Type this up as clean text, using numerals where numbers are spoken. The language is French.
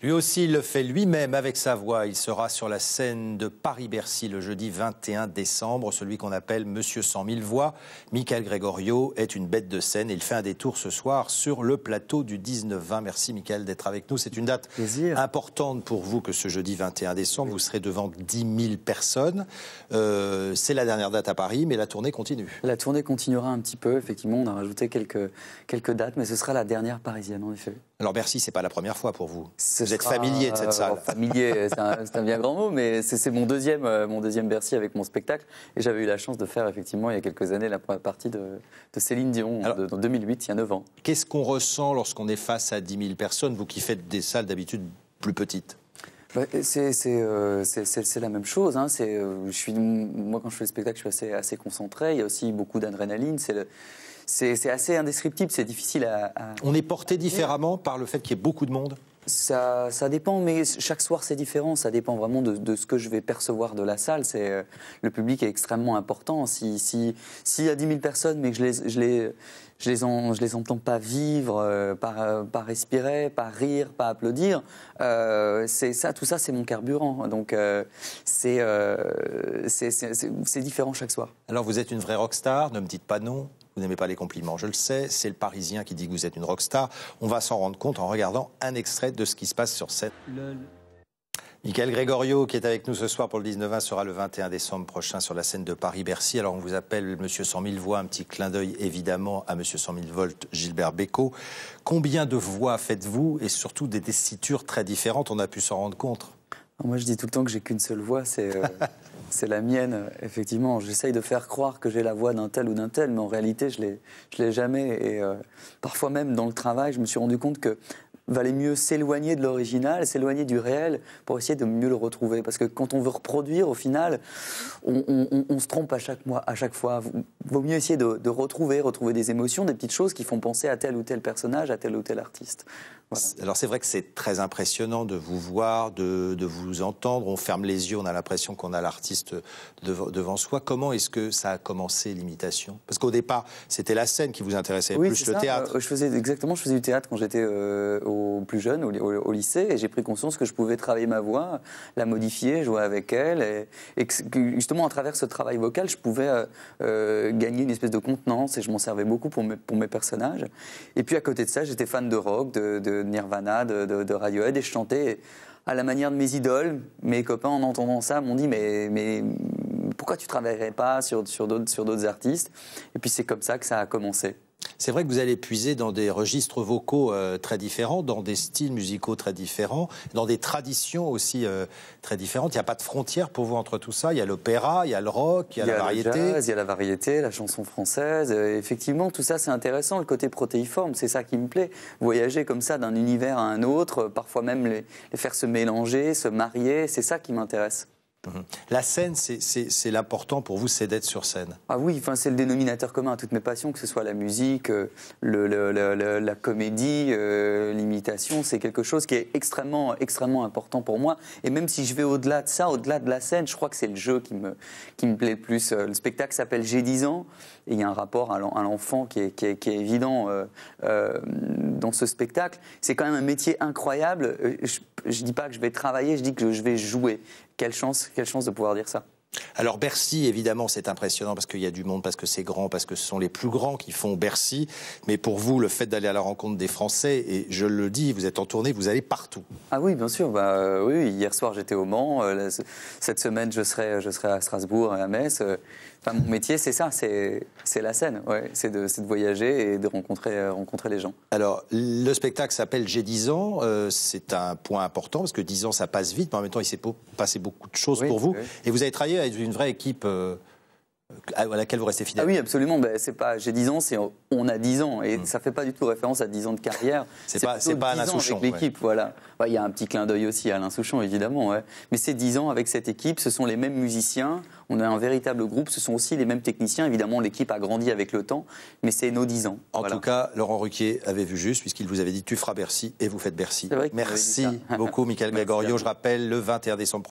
Lui aussi, il le fait lui-même avec sa voix. Il sera sur la scène de Paris-Bercy le jeudi 21 décembre, celui qu'on appelle Monsieur 100 000 voix. Michael Gregorio est une bête de scène et il fait un détour ce soir sur le plateau du 19-20. Merci Michael d'être avec nous. C'est une date importante pour vous que ce jeudi 21 décembre, vous serez devant 10 000 personnes. C'est la dernière date à Paris, mais la tournée continue. La tournée continuera un petit peu, effectivement. On a rajouté quelques dates, mais ce sera la dernière parisienne, en effet. Alors Bercy, c'est pas la première fois pour vous. Vous êtes familier de cette salle. Familier, c'est un bien grand mot, mais c'est mon deuxième Bercy avec mon spectacle. Et j'avais eu la chance de faire effectivement il y a quelques années la première partie de Céline Dion, en 2008, il y a 9 ans. Qu'est-ce qu'on ressent lorsqu'on est face à 10 000 personnes, vous qui faites des salles d'habitude plus petites? C'est la même chose. Hein. Moi, quand je fais le spectacle, je suis assez concentré. Il y a aussi beaucoup d'adrénaline. C'est assez indescriptible, c'est difficile à... On est porté différemment par le fait qu'il y ait beaucoup de monde? Ça dépend, mais chaque soir c'est différent. Ça dépend vraiment de ce que je vais percevoir de la salle. Le public est extrêmement important. S'il y a 10 000 personnes, mais que je les entends pas vivre, pas respirer, pas rire, pas applaudir, tout ça c'est mon carburant. Donc c'est différent chaque soir. Alors vous êtes une vraie rockstar, ne me dites pas non. Vous n'aimez pas les compliments, je le sais. C'est le Parisien qui dit que vous êtes une rockstar. On va s'en rendre compte en regardant un extrait de ce qui se passe sur scène. Michael Gregorio, qui est avec nous ce soir pour le 19-20, sera le 21 décembre prochain sur la scène de Paris-Bercy. Alors on vous appelle Monsieur 100 000 voix, un petit clin d'œil évidemment à Monsieur 100 000 volts, Gilbert Bécaud. Combien de voix faites-vous et surtout des tessitures très différentes? On a pu s'en rendre compte. Moi je dis tout le temps que j'ai qu'une seule voix, c'est la mienne, effectivement. J'essaye de faire croire que j'ai la voix d'un tel ou d'un tel, mais en réalité, je l'ai jamais. Et parfois même, dans le travail, je me suis rendu compte que valait mieux s'éloigner de l'original, s'éloigner du réel, pour essayer de mieux le retrouver. Parce que quand on veut reproduire, au final, on se trompe à chaque fois. Vaut mieux essayer de retrouver des émotions, des petites choses qui font penser à tel ou tel personnage, à tel ou tel artiste. Voilà. Alors c'est vrai que c'est très impressionnant de vous voir, de vous entendre. On ferme les yeux, on a l'impression qu'on a l'artiste devant soi. Comment est-ce que ça a commencé l'imitation? Parce qu'au départ, c'était la scène qui vous intéressait, plus le théâtre. Je faisais du théâtre quand j'étais plus jeune, au lycée, et j'ai pris conscience que je pouvais travailler ma voix, la modifier, jouer avec elle, et que justement à travers ce travail vocal, je pouvais gagner une espèce de contenance, et je m'en servais beaucoup pour mes personnages. Et puis à côté de ça, j'étais fan de rock, de Nirvana, de Radiohead, et je chantais à la manière de mes idoles. Mes copains, en entendant ça, m'ont dit mais pourquoi tu ne travaillerais pas sur d'autres artistes? Et puis c'est comme ça que ça a commencé. C'est vrai que vous allez puiser dans des registres vocaux très différents, dans des styles musicaux très différents, dans des traditions aussi très différentes. Il n'y a pas de frontière pour vous entre tout ça. Il y a l'opéra, il y a le rock, il y a la variété. Il y a le jazz, il y a la variété, la chanson française. Effectivement, tout ça c'est intéressant, le côté protéiforme, c'est ça qui me plaît. Voyager comme ça d'un univers à un autre, parfois même les faire se mélanger, se marier, c'est ça qui m'intéresse. La scène, c'est l'important pour vous, c'est d'être sur scène. Ah oui, c'est le dénominateur commun à toutes mes passions, que ce soit la musique, la comédie, l'imitation, c'est quelque chose qui est extrêmement important pour moi. Et même si je vais au-delà de ça, au-delà de la scène, je crois que c'est le jeu qui me plaît le plus. Le spectacle s'appelle J'ai 10 ans, et il y a un rapport à l'enfant qui est évident dans ce spectacle. C'est quand même un métier incroyable. Je dis pas que je vais travailler, je dis que je vais jouer. Quelle chance de pouvoir dire ça. Alors Bercy, évidemment, c'est impressionnant parce qu'il y a du monde, parce que c'est grand, parce que ce sont les plus grands qui font Bercy. Mais pour vous, le fait d'aller à la rencontre des Français, et je le dis, vous êtes en tournée, vous allez partout. Ah oui, bien sûr. Oui, hier soir, j'étais au Mans. Cette semaine, je serai à Strasbourg, à Metz. Mon métier, c'est ça, c'est la scène. Ouais, c'est de voyager et de rencontrer les gens. Alors, le spectacle s'appelle J'ai 10 ans. C'est un point important parce que 10 ans, ça passe vite. Mais en même temps, il s'est passé beaucoup de choses pour vous. Oui. Et vous avez travaillé avec une vraie équipe à laquelle vous restez fidèle. Ah oui, absolument. C'est pas J'ai 10 ans, c'est on a 10 ans. Et ça fait pas du tout référence à 10 ans de carrière. C'est pas Alain Souchon. Avec l'équipe, voilà. Il y a un petit clin d'œil aussi à Alain Souchon, évidemment. Ouais. Mais c'est 10 ans avec cette équipe. Ce sont les mêmes musiciens. On a un véritable groupe. Ce sont aussi les mêmes techniciens. Évidemment, l'équipe a grandi avec le temps. Mais c'est nos 10 ans. En tout cas, Laurent Ruquier avait vu juste, puisqu'il vous avait dit tu feras Bercy et vous faites Bercy. Vrai Merci beaucoup, Michael Gregorio. Je rappelle, le 21 décembre